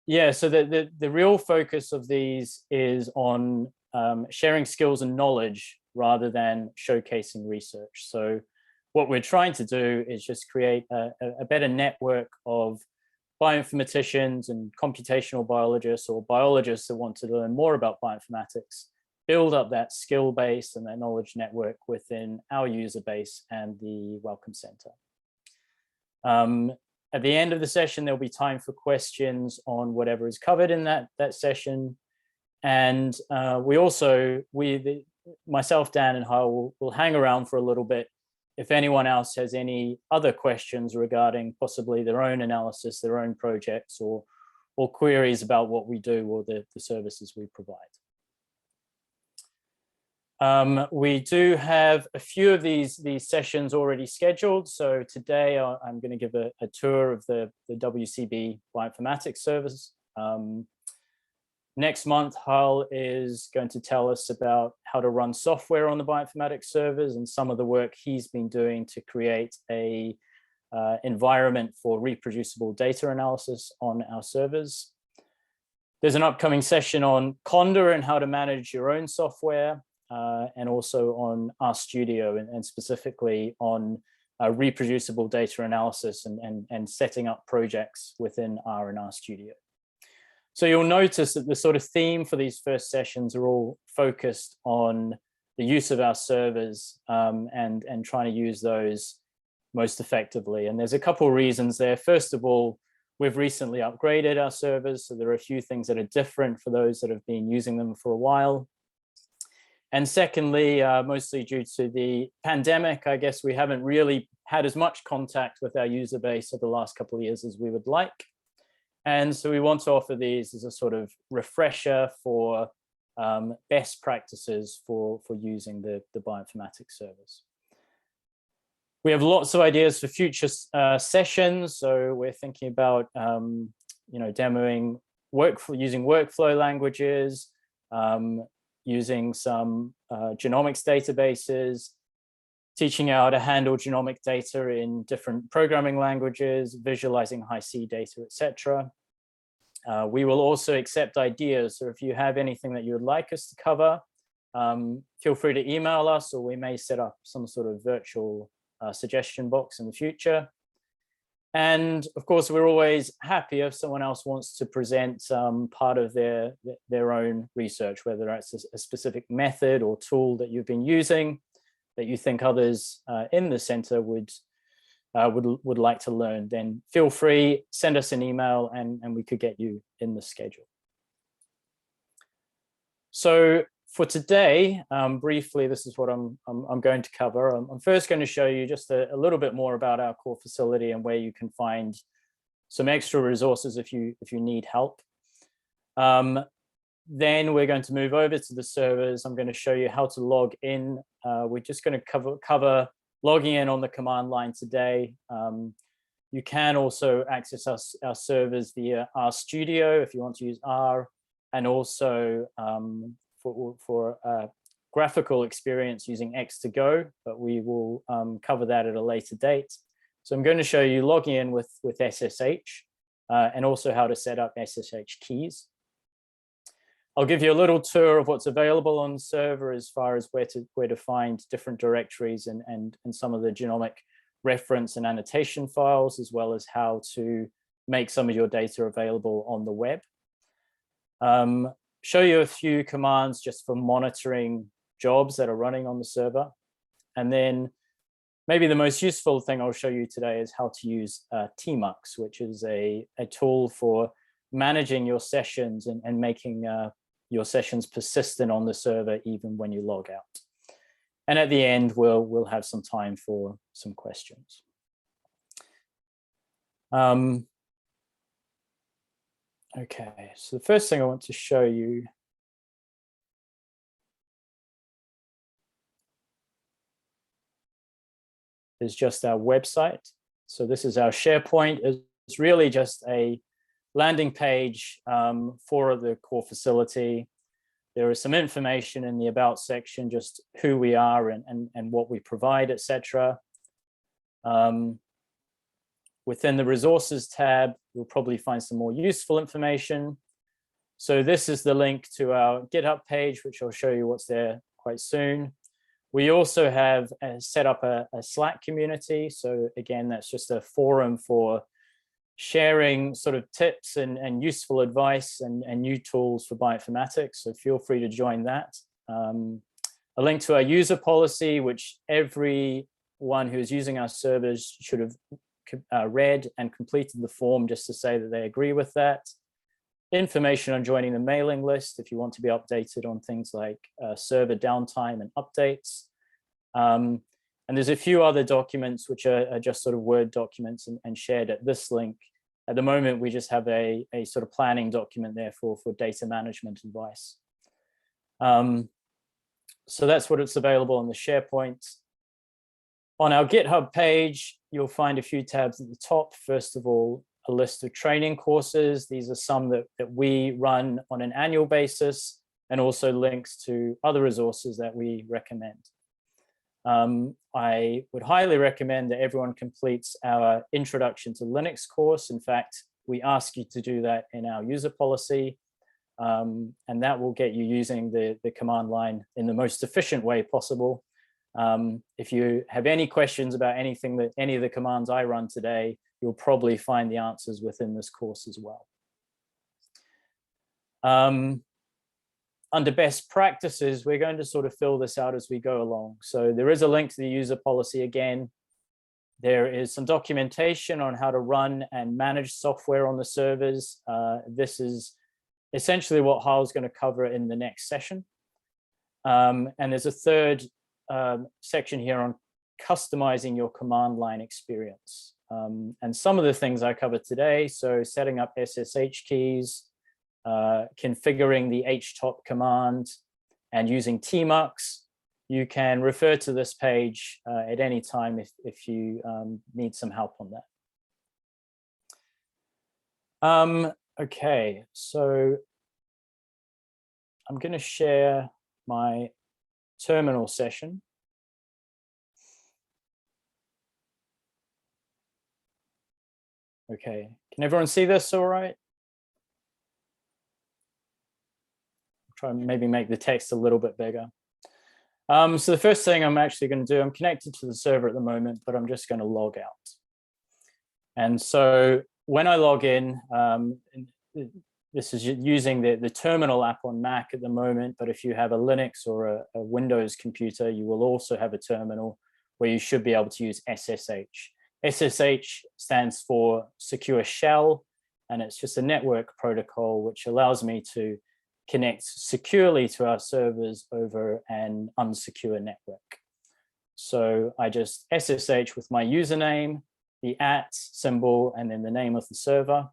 Yeah, so the real focus of these is on sharing skills and knowledge rather than showcasing research. So what we're trying to do is just create a better network of bioinformaticians and computational biologists or biologists that want to learn more about bioinformatics, build up that skill base and that knowledge network within our user base and the Welcome Center. At the end of the session, there'll be time for questions on whatever is covered in that session. And myself, Dan, and Hal will hang around for a little bit if anyone else has any other questions regarding possibly their own analysis, their own projects, or queries about what we do or the services we provide. We do have a few of these sessions already scheduled. So today I'm going to give a tour of the WCB Bioinformatics service. Next month, Hal is going to tell us about how to run software on the bioinformatics servers and some of the work he's been doing to create a environment for reproducible data analysis on our servers. There's an upcoming session on Conda and how to manage your own software, and also on RStudio and specifically on reproducible data analysis and setting up projects within R and RStudio. So you'll notice that the sort of theme for these first sessions are all focused on the use of our servers and trying to use those most effectively. And there's a couple of reasons there. First of all, we've recently upgraded our servers, so there are a few things that are different for those that have been using them for a while. And secondly, mostly due to the pandemic, I guess we haven't really had as much contact with our user base over the last couple of years as we would like. And so we want to offer these as a sort of refresher for best practices for using the bioinformatics servers. We have lots of ideas for future sessions. So we're thinking about demoing using workflow languages, using some genomics databases, teaching how to handle genomic data in different programming languages, visualizing high-C data, etc. We will also accept ideas. So if you have anything that you would like us to cover, feel free to email us, or we may set up some sort of virtual suggestion box in the future. And of course, we're always happy if someone else wants to present part of their own research, whether it's a specific method or tool that you've been using that you think others in the center would like to learn, then feel free, send us an email and we could get you in the schedule. So for today, briefly, this is what I'm going to cover. I'm first going to show you just a little bit more about our core facility and where you can find some extra resources if you need help. Then we're going to move over to the servers. I'm going to show you how to log in. We're just going to cover logging in on the command line today. You can also access our servers via RStudio if you want to use R, and also for graphical experience using X2Go, but we will cover that at a later date. So I'm going to show you logging in with SSH and also how to set up SSH keys. I'll give you a little tour of what's available on the server as far as where to find different directories and some of the genomic reference and annotation files, as well as how to make some of your data available on the web. Show you a few commands just for monitoring jobs that are running on the server. And then maybe the most useful thing I'll show you today is how to use tmux, which is a tool for managing your sessions and making your sessions persistent on the server even when you log out. And at the end, we'll have some time for some questions. Okay, so the first thing I want to show you is just our website. So this is our SharePoint. It's really just a landing page for the core facility. There is some information in the About section, just who we are and what we provide, etc. Within the resources tab, you'll probably find some more useful information. So this is the link to our GitHub page, which I'll show you what's there quite soon. We also have set up a Slack community. So again, that's just a forum for sharing sort of tips and useful advice and new tools for bioinformatics. So feel free to join that. A link to our user policy, which everyone who is using our servers should have read and completed the form just to say that they agree with that. Information on joining the mailing list if you want to be updated on things like server downtime and updates. And there's a few other documents which are just sort of Word documents and shared at this link. At the moment, we just have a sort of planning document there for data management advice. So that's what it's available on the SharePoint. On our GitHub page, you'll find a few tabs at the top. First of all, a list of training courses. These are some that we run on an annual basis, and also links to other resources that we recommend. I would highly recommend that everyone completes our Introduction to Linux course. In fact, we ask you to do that in our user policy, and that will get you using the command line in the most efficient way possible. If you have any questions about anything that any of the commands I run today, you'll probably find the answers within this course as well. Under best practices, we're going to sort of fill this out as we go along. So there is a link to the user policy again. There is some documentation on how to run and manage software on the servers. This is essentially what Hal's going to cover in the next session. And there's a third section here on customizing your command line experience. And some of the things I covered today, so setting up SSH keys, configuring the htop command, and using tmux, you can refer to this page at any time if you need some help on that. Okay, so I'm going to share my terminal session. Okay, can everyone see this all right? Try and maybe make the text a little bit bigger. So the first thing I'm actually going to do, I'm connected to the server at the moment, but I'm just going to log out. And so when I log in, this is using the terminal app on Mac at the moment, but if you have a Linux or a Windows computer, you will also have a terminal where you should be able to use SSH. SSH stands for Secure Shell, and it's just a network protocol which allows me to connect securely to our servers over an unsecure network. So I just SSH with my username, the @ symbol, and then the name of the server.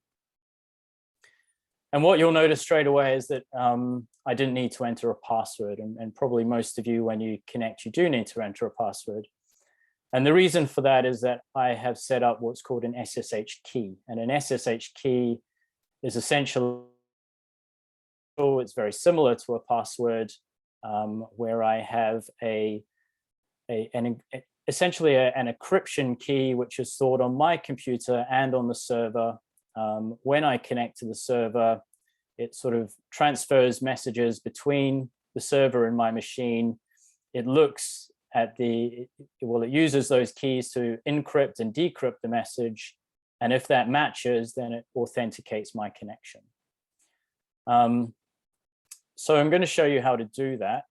And what you'll notice straight away is that I didn't need to enter a password, and probably most of you, when you connect, you do need to enter a password. And the reason for that is that I have set up what's called an SSH key, and an SSH key is essentially, it's very similar to a password, where I have essentially an encryption key which is stored on my computer and on the server. When I connect to the server, it sort of transfers messages between the server and my machine. It looks at it uses those keys to encrypt and decrypt the message. And if that matches, then it authenticates my connection. So I'm going to show you how to do that.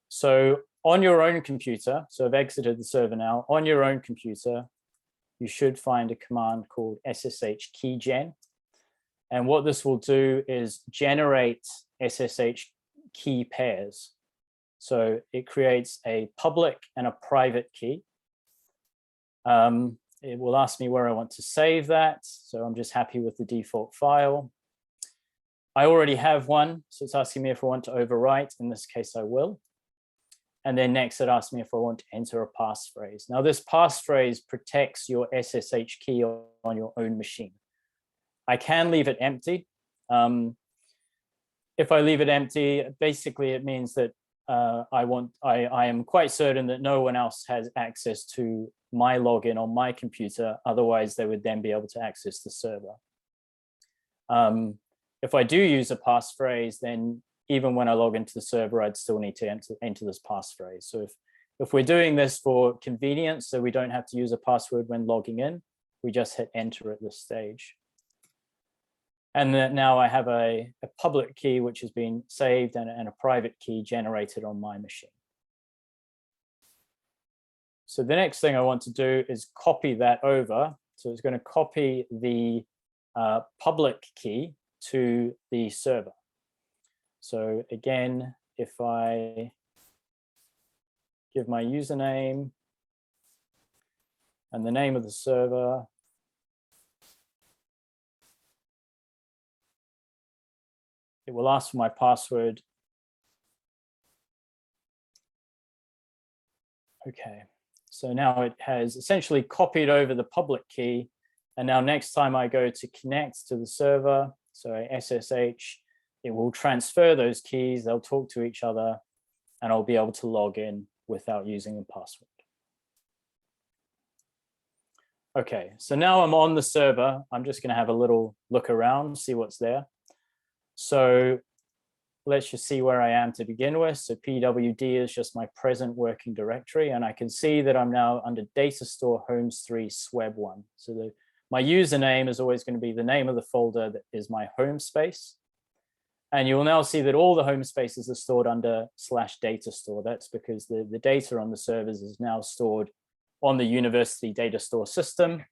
So on your own computer, so I've exited the server now, on your own computer, you should find a command called SSH keygen. And what this will do is generate SSH key pairs. So it creates a public and a private key. It will ask me where I want to save that. So I'm just happy with the default file. I already have one, so it's asking me if I want to overwrite. In this case, I will. And then next, it asks me if I want to enter a passphrase. Now, this passphrase protects your SSH key on your own machine. I can leave it empty. If I leave it empty, basically it means that I am quite certain that no one else has access to my login on my computer. Otherwise, they would then be able to access the server. If I do use a passphrase, then even when I log into the server, I'd still need to enter this passphrase. So if we're doing this for convenience, so we don't have to use a password when logging in, we just hit enter at this stage. And then now I have a public key which has been saved and a private key generated on my machine. So the next thing I want to do is copy that over. So it's going to copy the public key to the server. So again, if I give my username and the name of the server, it will ask for my password. Okay, so now it has essentially copied over the public key. And now next time I go to connect to the server, so SSH, it will transfer those keys, they'll talk to each other, and I'll be able to log in without using a password. Okay, so now I'm on the server. I'm just gonna have a little look around, see what's there. So let's just see where I am to begin with. So pwd is just my present working directory, and I can see that I'm now under data store homes3 sweb1. So my username is always going to be the name of the folder that is my home space. And you will now see that all the home spaces are stored under /data store. That's because the data on the servers is now stored on the university data store system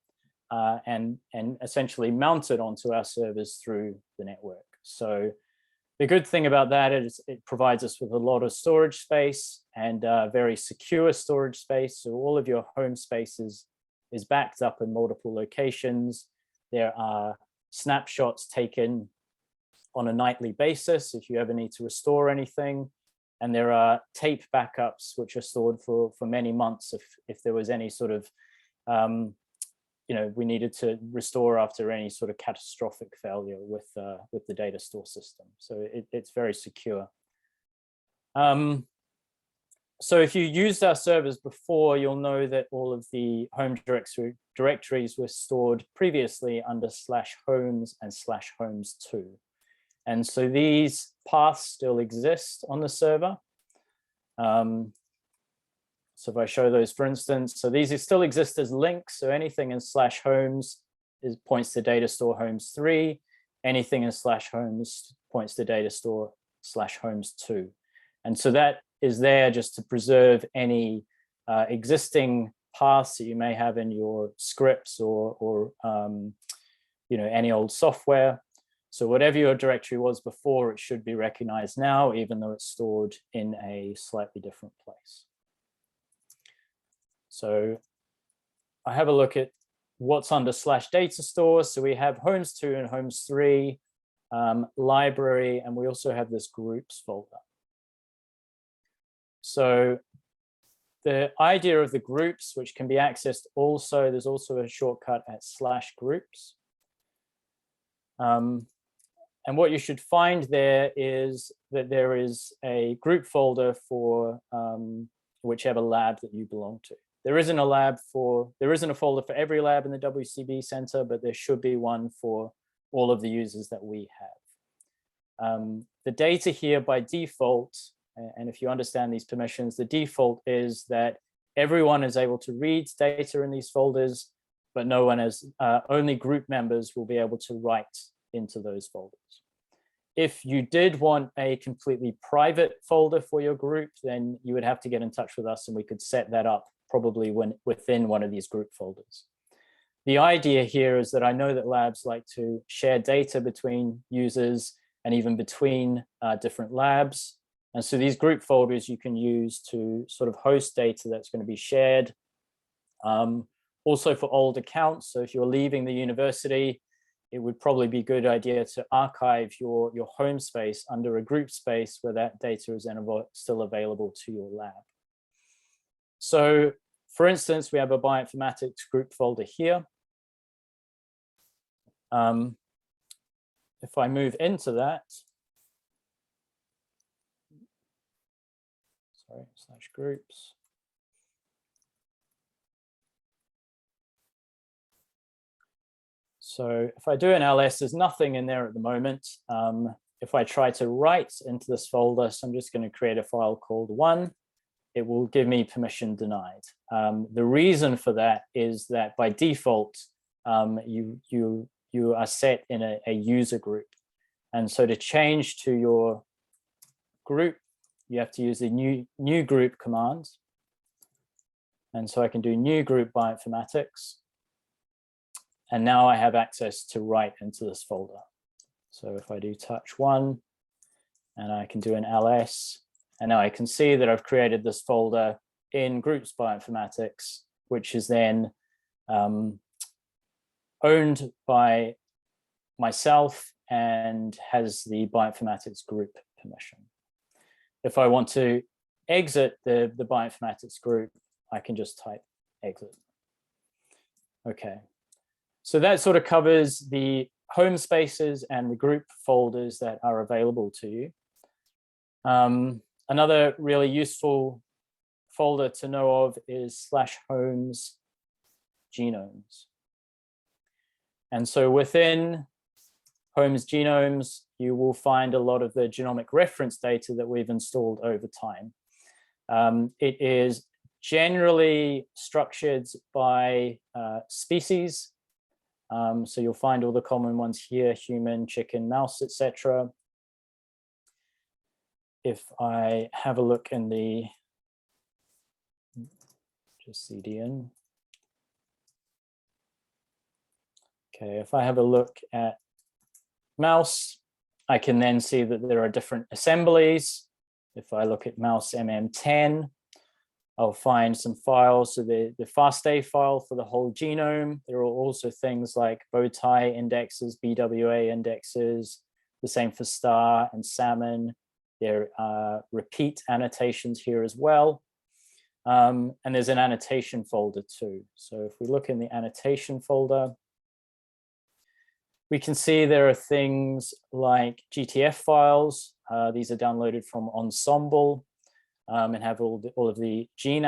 and essentially mounted onto our servers through the network. So the good thing about that is it provides us with a lot of storage space and very secure storage space. So all of your home spaces is backed up in multiple locations. There are snapshots taken on a nightly basis if you ever need to restore anything. And there are tape backups which are stored for many months if there was any sort of, we needed to restore after any sort of catastrophic failure with the data store system. So it's very secure. So if you used our servers before, you'll know that all of the home directories were stored previously under /homes and /homes2. And so these paths still exist on the server. So if I show those, for instance, so these still exist as links. So anything in /homes points to data store homes3. Anything in /homes points to data store /homes2. And so that is there just to preserve any existing paths that you may have in your scripts or any old software. So whatever your directory was before, it should be recognized now, even though it's stored in a slightly different place. So I have a look at what's under /data store. So we have homes2 and homes3, library, and we also have this groups folder. So the idea of the groups, which can be accessed also, there's also a shortcut at /groups. And what you should find there is that there is a group folder for whichever lab that you belong to. There isn't a folder for every lab in the WCB Center, but there should be one for all of the users that we have. The data here by default, and if you understand these permissions, the default is that everyone is able to read data in these folders, but no one is, only group members will be able to write into those folders. If you did want a completely private folder for your group, then you would have to get in touch with us and we could set that up probably within one of these group folders. The idea here is that I know that labs like to share data between users and even between different labs. And so these group folders you can use to sort of host data that's going to be shared. Also for old accounts. So if you're leaving the university, it would probably be a good idea to archive your home space under a group space where that data is still available to your lab. So for instance, we have a bioinformatics group folder here. If I move into that, /groups. So if I do an ls, there's nothing in there at the moment. If I try to write into this folder, so I'm just going to create a file called 1, it will give me permission denied. The reason for that is that by default, you are set in a user group. And so to change to your group, you have to use the new group command. And so I can do new group bioinformatics. And now I have access to write into this folder. So if I do touch 1, and I can do an ls, and now I can see that I've created this folder in groups bioinformatics, which is then owned by myself and has the bioinformatics group permission. If I want to exit the bioinformatics group, I can just type exit. Okay, so that sort of covers the home spaces and the group folders that are available to you. Another really useful folder to know of is /homes genomes. And so within homes genomes, you will find a lot of the genomic reference data that we've installed over time. It is generally structured by species. So you'll find all the common ones here: human, chicken, mouse, etc. If I have a look in the CDN. Okay, if I have a look at mouse, I can then see that there are different assemblies. If I look at mouse MM10, I'll find some files. So the FASTA file for the whole genome. There are also things like bow tie indexes, BWA indexes, the same for star and salmon. There are repeat annotations here as well. And there's an annotation folder too. So if we look in the annotation folder, we can see there are things like GTF files. These are downloaded from Ensemble and have all of the gene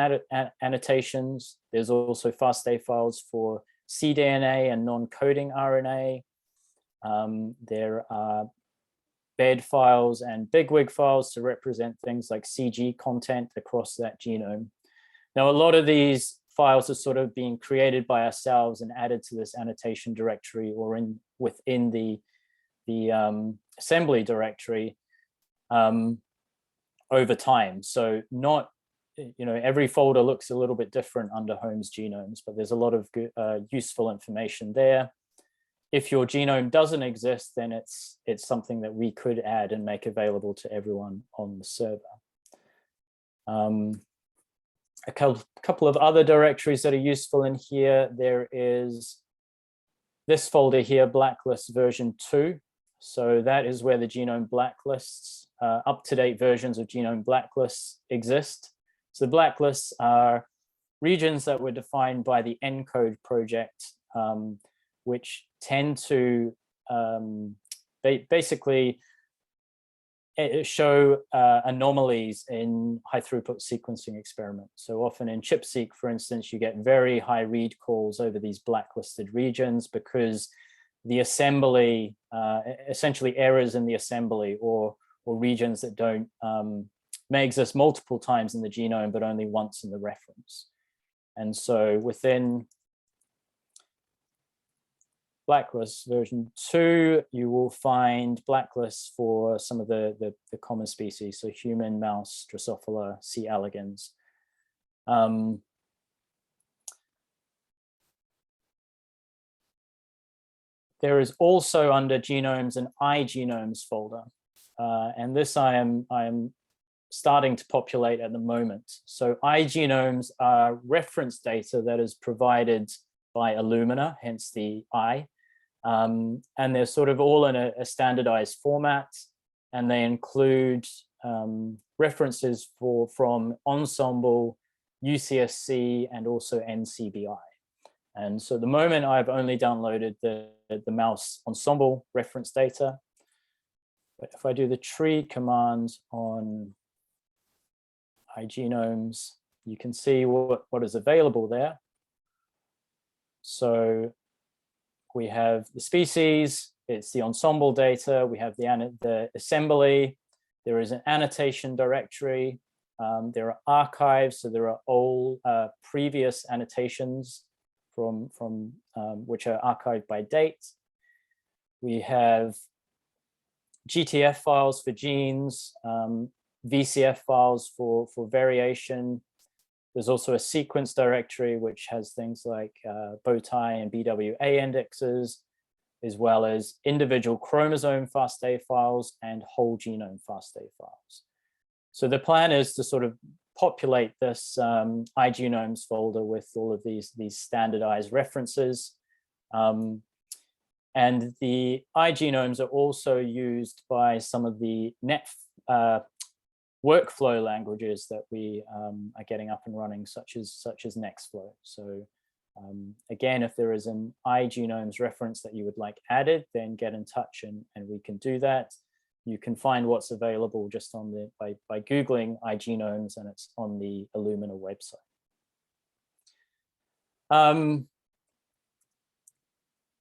annotations. There's also FASTA files for cDNA and non-coding RNA. There are bed files and bigwig files to represent things like CG content across that genome. Now, a lot of these files are sort of being created by ourselves and added to this annotation directory or within the assembly directory over time. So not, every folder looks a little bit different under homes genomes, but there's a lot of good, useful information there. If your genome doesn't exist, then it's something that we could add and make available to everyone on the server. A couple of other directories that are useful in here. There is this folder here, blacklist version 2. So that is where the genome blacklists, up-to-date versions of genome blacklists exist. So the blacklists are regions that were defined by the ENCODE project, which tend to basically show anomalies in high throughput sequencing experiments. So often in ChIP-seq, for instance, you get very high read calls over these blacklisted regions because the assembly, essentially errors in the assembly or regions that don't, may exist multiple times in the genome, but only once in the reference. And so within blacklist version 2, you will find blacklists for some of the common species, so human, mouse, Drosophila, C. elegans. There is also under genomes an iGenomes folder, and this I am starting to populate at the moment. So iGenomes are reference data that is provided by Illumina, hence the I. And they're sort of all in a standardized format, and they include references from Ensemble, UCSC, and also NCBI. And so at the moment, I've only downloaded the mouse Ensemble reference data. But if I do the tree command on iGenomes, you can see what is available there. So we have the species, it's the ensemble data, we have the assembly, there is an annotation directory, there are archives, so there are all previous annotations from which are archived by date. We have GTF files for genes, VCF files for variation. There's also a sequence directory, which has things like bow tie and BWA indexes, as well as individual chromosome FASTA files and whole genome FASTA files. So the plan is to sort of populate this iGenomes folder with all of these standardized references. And the iGenomes are also used by some of the net workflow languages that we are getting up and running, such as Nextflow. So again, if there is an iGenomes reference that you would like added, then get in touch and we can do that. You can find what's available just on the by Googling iGenomes, and it's on the Illumina website.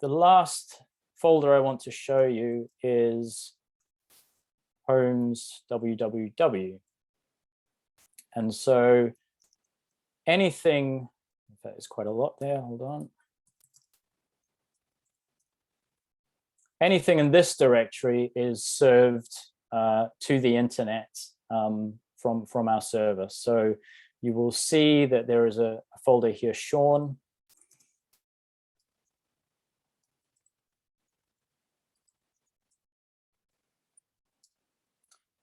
The last folder I want to show you is Homes www. And so anything, that is quite a lot there, hold on. Anything in this directory is served to the internet from our server. So you will see that there is a folder here, Sean.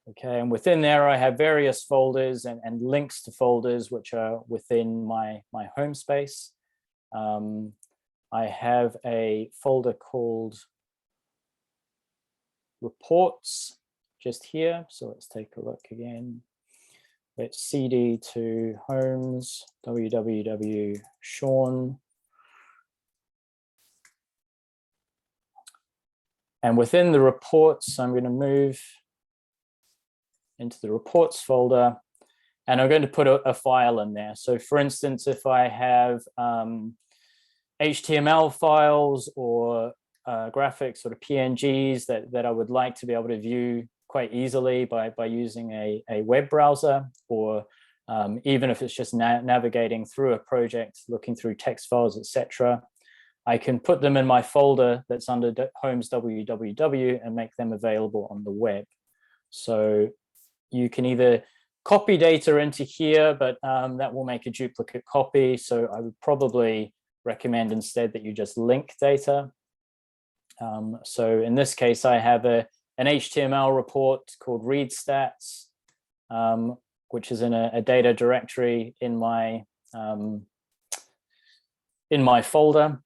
Okay, and within there I have various folders and links to folders which are within my home space. I have a folder called reports just here. So let's take a look again. Let's cd to homes www Sean. And within the reports, I'm going to move into the reports folder, and I'm going to put a file in there. So for instance, if I have HTML files or graphics or PNGs that I would like to be able to view quite easily by using a web browser, or even if it's just navigating through a project, looking through text files, etc., I can put them in my folder that's under Homes www and make them available on the web. So you can either copy data into here, but that will make a duplicate copy. So I would probably recommend instead that you just link data. So in this case, I have an HTML report called read stats, which is in a data directory in my folder.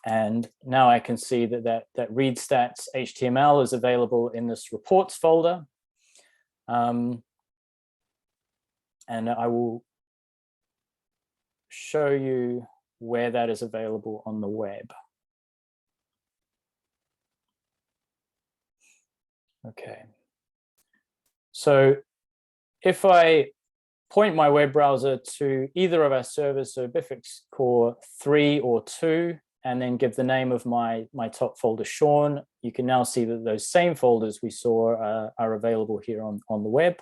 And now I can see that read stats HTML is available in this reports folder. And I will show you where that is available on the web. Okay. So if I point my web browser to either of our servers, so Bifix Core 3 or 2, and then give the name of my top folder, Sean, you can now see that those same folders we saw are available here on the web.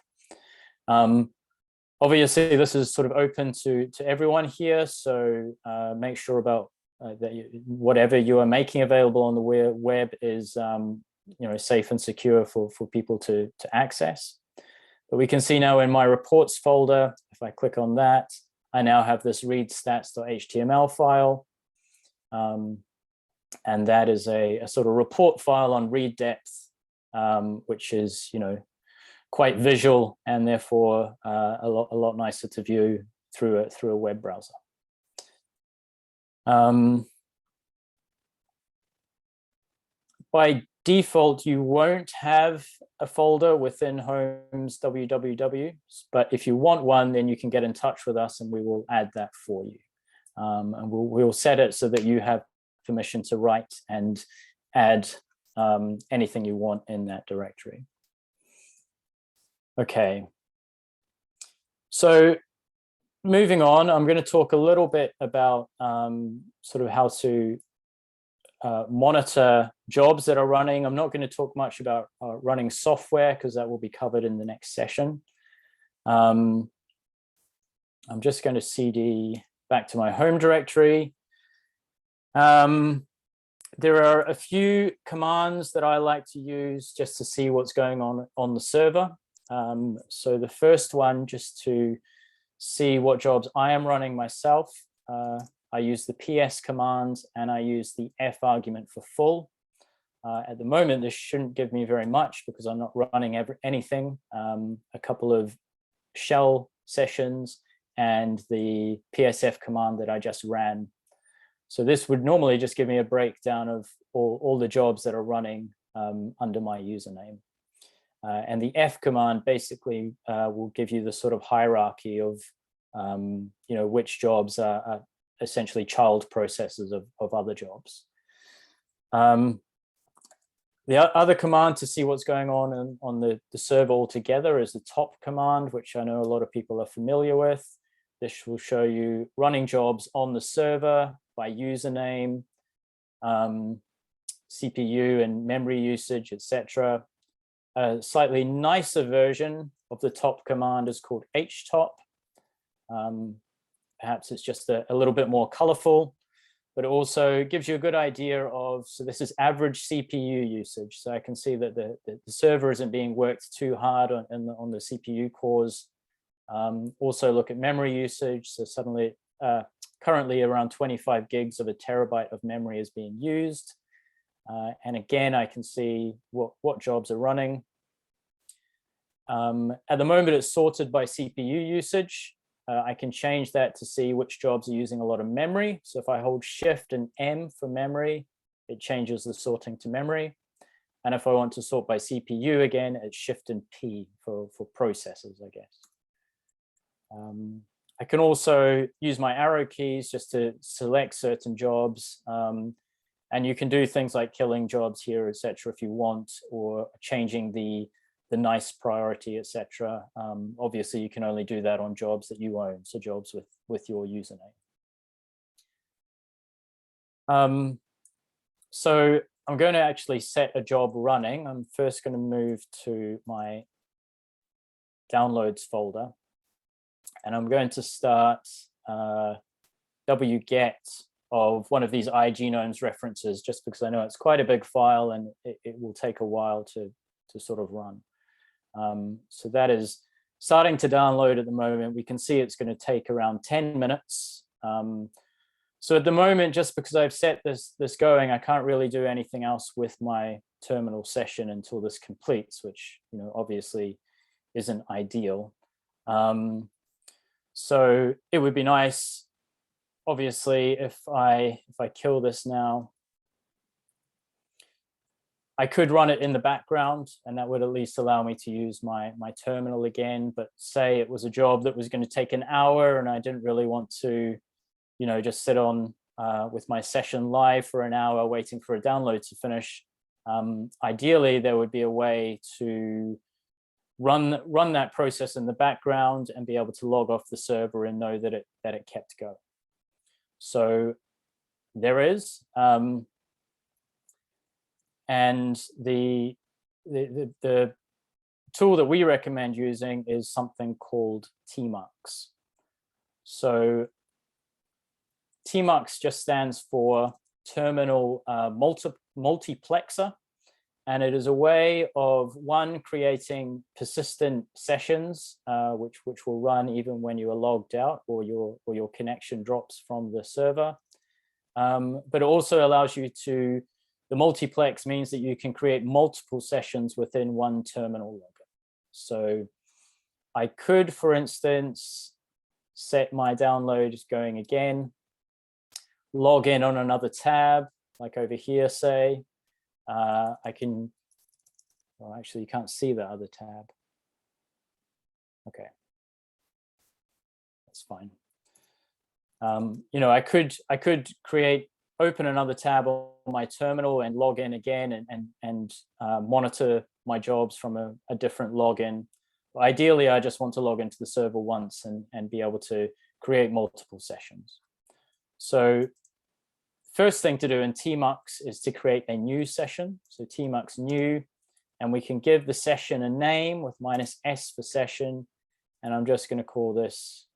Obviously, this is sort of open to everyone here, so make sure about that whatever you are making available on the web is safe and secure for people to access. But we can see now in my reports folder, if I click on that, I now have this read stats.html file. And that is a sort of report file on read depth, which is, quite visual and therefore a lot nicer to view through a web browser. By default, you won't have a folder within Homes www, but if you want one, then you can get in touch with us and we will add that for you. And we'll set it so that you have permission to write and add anything you want in that directory. Okay. So moving on, I'm going to talk a little bit about sort of how to monitor jobs that are running. I'm not going to talk much about running software because that will be covered in the next session. I'm just going to CD back to my home directory. There are a few commands that I like to use just to see what's going on the server. So the first one, just to see what jobs I am running myself, I use the ps command and I use the f argument for full. At the moment, this shouldn't give me very much because I'm not running anything. A couple of shell sessions and the psf command that I just ran. So this would normally just give me a breakdown of all the jobs that are running under my username. And the F command basically will give you the sort of hierarchy of which jobs are essentially child processes of other jobs. The other command to see what's going on the server altogether is the top command, which I know a lot of people are familiar with. This will show you running jobs on the server by username, CPU and memory usage, etc. A slightly nicer version of the top command is called htop. Perhaps it's just a little bit more colorful, but it also gives you a good idea of, so this is average CPU usage. So I can see that the server isn't being worked too hard on the CPU cores. Also look at memory usage. So suddenly, currently around 25 gigs of a terabyte of memory is being used. And again, I can see what jobs are running. At the moment, it's sorted by CPU usage. I can change that to see which jobs are using a lot of memory. So if I hold Shift and M for memory, it changes the sorting to memory. And if I want to sort by CPU again, it's Shift and P for processors, I guess. I can also use my arrow keys just to select certain jobs. And you can do things like killing jobs here, etc., if you want, or changing the nice priority, etc. Obviously, you can only do that on jobs that you own, so jobs with your username. So I'm going to actually set a job running. I'm first going to move to my downloads folder, and I'm going to start wget of one of these iGenomes references, just because I know it's quite a big file and it will take a while to sort of run. So that is starting to download at the moment. We can see it's going to take around 10 minutes. So at the moment, just because I've set this going, I can't really do anything else with my terminal session until this completes, which obviously isn't ideal. So it would be nice, obviously, if I kill this now, I could run it in the background, and that would at least allow me to use my terminal again. But say it was a job that was going to take an hour and I didn't really want to, just sit on with my session live for an hour waiting for a download to finish. Ideally, there would be a way to run that process in the background and be able to log off the server and know that it kept going. So there is. And the tool that we recommend using is something called tmux. So tmux just stands for terminal multiplexer, and it is a way of creating persistent sessions, which will run even when you are logged out or your connection drops from the server. But it also allows you to. The multiplex means that you can create multiple sessions within one terminal login. So I could, for instance, set my download going again, log in on another tab, like over here, say. I can, well, actually, you can't see the other tab. Okay, that's fine. I could open another tab on my terminal and log in again and monitor my jobs from a different login. But ideally, I just want to log into the server once and be able to create multiple sessions. So first thing to do in tmux is to create a new session. So tmux new, and we can give the session a name with -s for session. And I'm just going to call this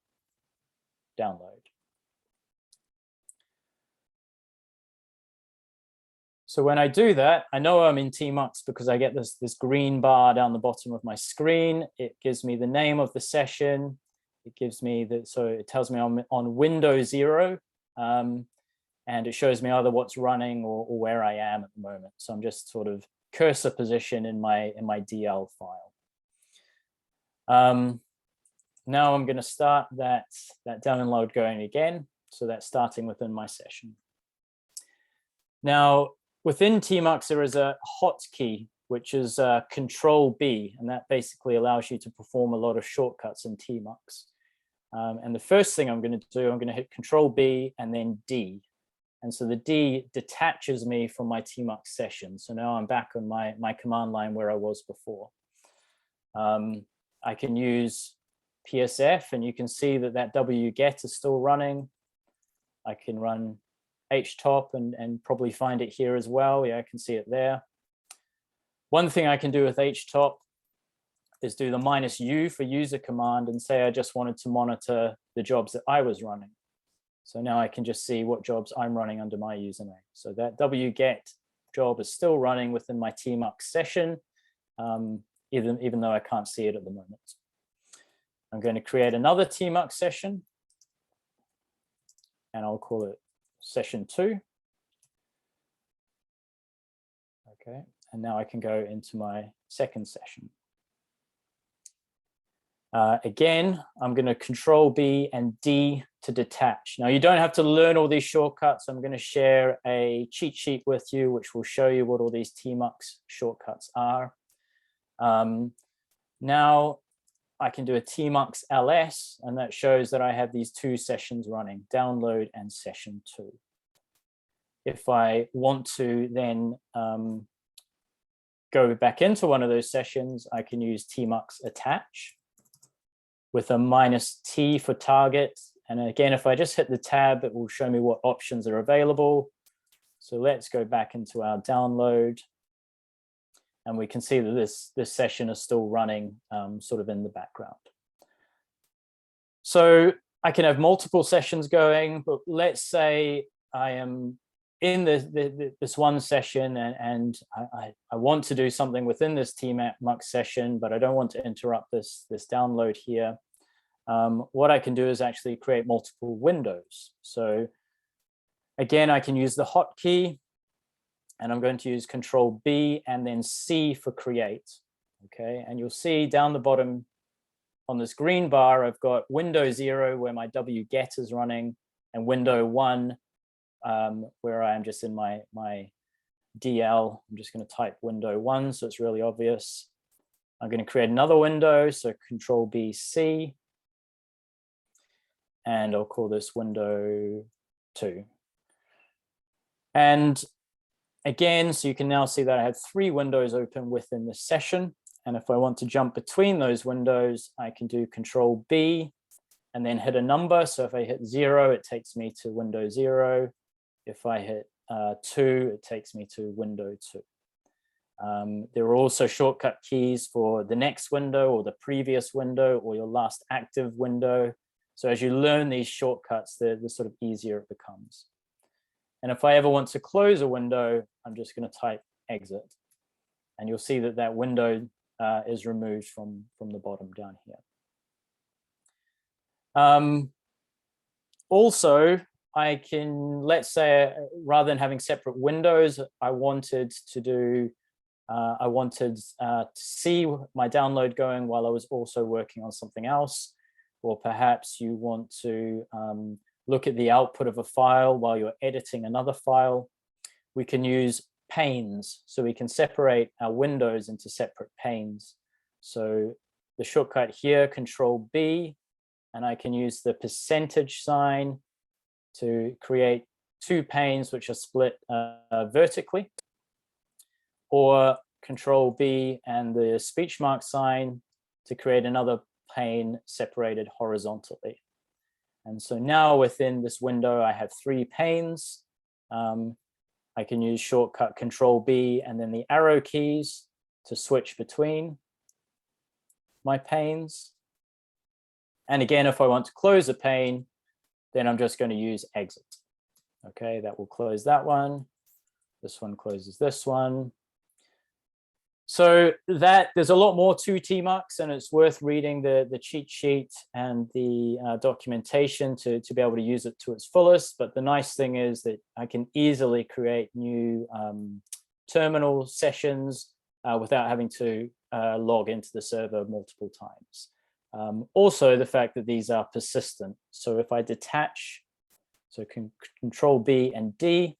download. So when I do that, I know I'm in tmux because I get this green bar down the bottom of my screen. It gives me the name of the session. It gives me so it tells me I'm on Windows 0, and it shows me either what's running or where I am at the moment. So I'm just sort of cursor position in my DL file. Now I'm going to start that download going again. So that's starting within my session. Now, within tmux, there is a hotkey, which is Control B, and that basically allows you to perform a lot of shortcuts in tmux. And the first thing I'm going to do, I'm going to hit Control B and then D. And so the D detaches me from my tmux session. So now I'm back on my command line where I was before. I can use PSF, and you can see that wget is still running. I can run htop and probably find it here as well. Yeah, I can see it there. One thing I can do with htop is do the -u for user command and say I just wanted to monitor the jobs that I was running. So now I can just see what jobs I'm running under my username. So that wget job is still running within my tmux session, even though I can't see it at the moment. I'm going to create another tmux session, and I'll call it session 2. Okay, and now I can go into my second session. Again, I'm going to Control B and D to detach. Now, you don't have to learn all these shortcuts. I'm going to share a cheat sheet with you, which will show you what all these tmux shortcuts are. Now, I can do a tmux ls, and that shows that I have these 2 sessions running, download and session 2. If I want to then go back into one of those sessions, I can use tmux attach with a -t for target. And again, if I just hit the tab, it will show me what options are available. So let's go back into our download. And we can see that this session is still running sort of in the background. So I can have multiple sessions going, but let's say I am in this one session and I want to do something within this tmux session, but I don't want to interrupt this download here. What I can do is actually create multiple windows. So again, I can use the hotkey, and I'm going to use Control B and then C for create. Okay, and you'll see down the bottom on this green bar, I've got window 0 where my wget is running, and window 1 where I am just in my DL. I'm just going to type window 1, so it's really obvious. I'm going to create another window, so Control B, C, and I'll call this window 2. And again, so you can now see that I have 3 windows open within this session. And if I want to jump between those windows, I can do Control B and then hit a number. So if I hit 0, it takes me to window 0. If I hit 2, it takes me to window 2. There are also shortcut keys for the next window or the previous window or your last active window. So as you learn these shortcuts, the sort of easier it becomes. And if I ever want to close a window, I'm just going to type exit. And you'll see that that window is removed from the bottom down here. Also, I can, let's say, rather than having separate windows, I wanted to see my download going while I was also working on something else. Or perhaps you want to look at the output of a file while you're editing another file. We can use panes, so we can separate our windows into separate panes. So the shortcut here, Control B, and I can use the % to create 2 panes which are split vertically, or Control B and the speech mark sign to create another pane separated horizontally. And so now within this window, I have 3 panes. I can use shortcut Control B and then the arrow keys to switch between my panes. And again, if I want to close a pane, then I'm just going to use exit. Okay, that will close that one. This one closes this one. So that there's a lot more to tmux, and it's worth reading the cheat sheet and the documentation to be able to use it to its fullest. But the nice thing is that I can easily create new terminal sessions without having to log into the server multiple times. Also, the fact that these are persistent. So if I detach, so Control B and D,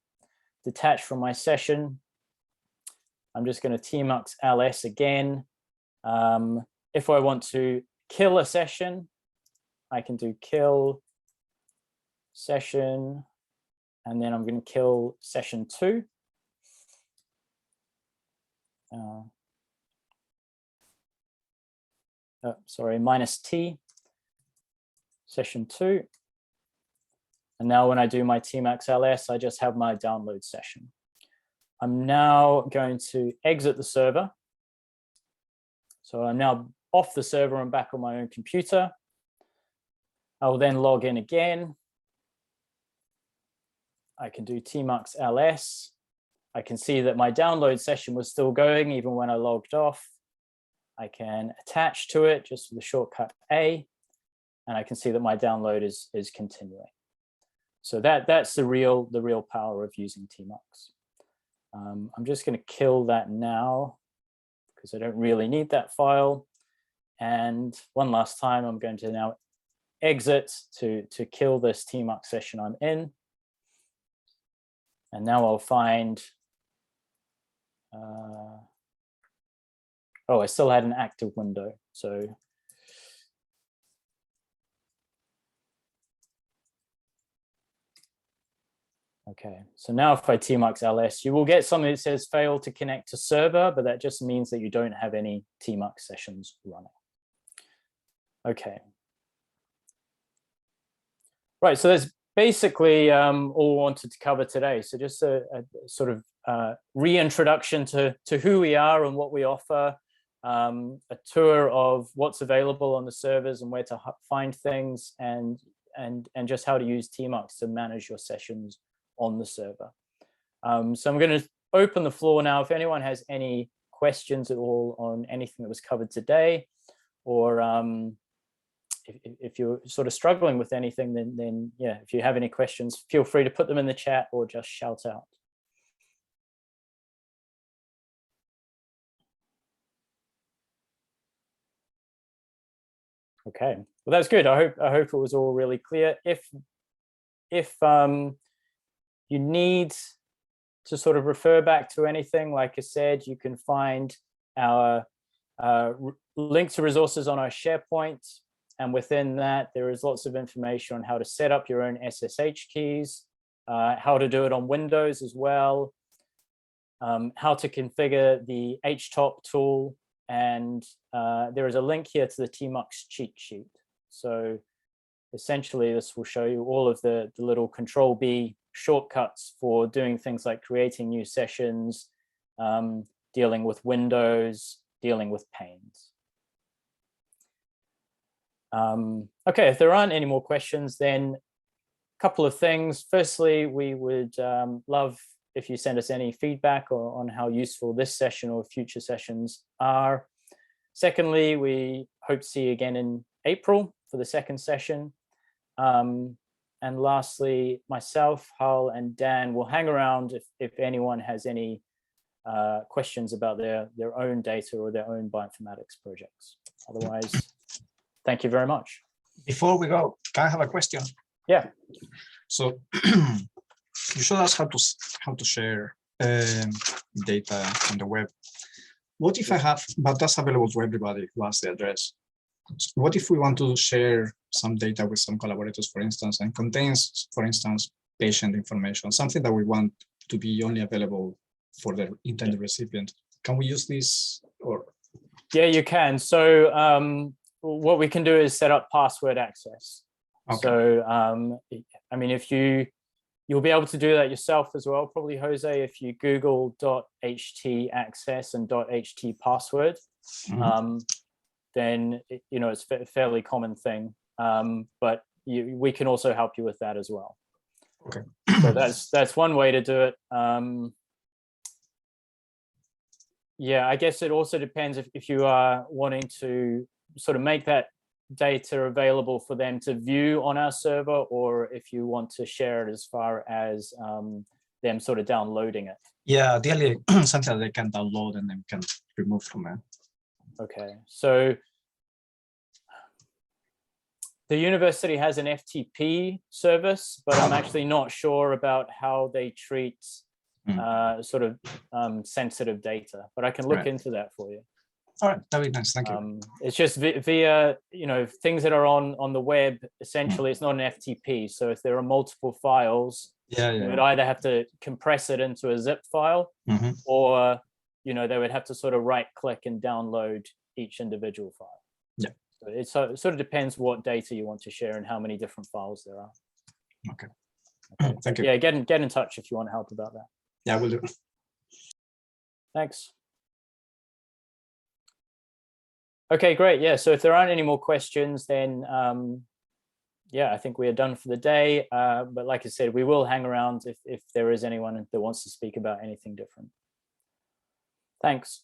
detach from my session, I'm just going to tmux ls again. If I want to kill a session, I can do kill session, and then I'm going to kill session 2. Sorry, -T, session 2. And now when I do my tmux ls, I just have my download session. I'm now going to exit the server. So I'm now off the server and back on my own computer. I will then log in again. I can do tmux ls. I can see that my download session was still going even when I logged off. I can attach to it just with the shortcut A, and I can see that my download is continuing. So that's the real power of using tmux. I'm just going to kill that now because I don't really need that file. And one last time, I'm going to now exit to kill this tmux session I'm in. And now I'll find, oh, I still had an active window. So okay, so now if I tmux ls, you will get something that says fail to connect to server, but that just means that you don't have any tmux sessions running. Okay. Right, so that's basically all we wanted to cover today. So just a sort of reintroduction to who we are and what we offer, a tour of what's available on the servers and where to find things, and just how to use tmux to manage your sessions on the server. So I'm going to open the floor now. If anyone has any questions at all on anything that was covered today, or if you're sort of struggling with anything, then yeah, if you have any questions, feel free to put them in the chat or just shout out. Okay, well, that's good. I hope it was all really clear. If you need to sort of refer back to anything, like I said, you can find our link to resources on our SharePoint. And within that, there is lots of information on how to set up your own SSH keys, how to do it on Windows as well, how to configure the HTOP tool. And there is a link here to the tmux cheat sheet. So essentially, this will show you all of the little Control B shortcuts for doing things like creating new sessions, dealing with windows, dealing with panes. Okay, if there aren't any more questions, then a couple of things. Firstly, we would love if you send us any feedback on how useful this session or future sessions are. Secondly, we hope to see you again in April for the second session. And lastly, myself, Hull, and Dan will hang around if anyone has any questions about their own data or their own bioinformatics projects. Otherwise, thank you very much. Before we go, can I have a question? Yeah. So you showed us how to share data on the web. What if I have, but that's available to everybody who has the address. So what if we want to share some data with some collaborators, for instance, and contains, for instance, patient information, something that we want to be only available for the intended recipient? Can we use this? Or yeah, you can. So what we can do is set up password access. Okay. So I mean, if you You'll be able to do that yourself as well, probably, Jose, if you Google .ht access and .ht password, then it's a fairly common thing. But we can also help you with that as well. Okay. So that's one way to do it. Yeah, I guess it also depends if you are wanting to sort of make that data available for them to view on our server, or if you want to share it as far as them sort of downloading it. Yeah, ideally something they can download and then can remove from it. Okay, so the university has an FTP service, but I'm actually not sure about how they treat sort of sensitive data, but I can look into that for you. All right, that'd be nice. Thank you. It's just via things that are on the web. Essentially, it's not an FTP. So if there are multiple files, you would either have to compress it into a zip file, or they would have to sort of right-click and download each individual file. Yeah. So it sort of depends what data you want to share and how many different files there are. Okay. Thank you. Yeah, get in touch if you want help about that. Yeah, we'll do. Thanks. Okay, great. Yeah, so if there aren't any more questions, then yeah, I think we are done for the day. But like I said, we will hang around if there is anyone that wants to speak about anything different. Thanks.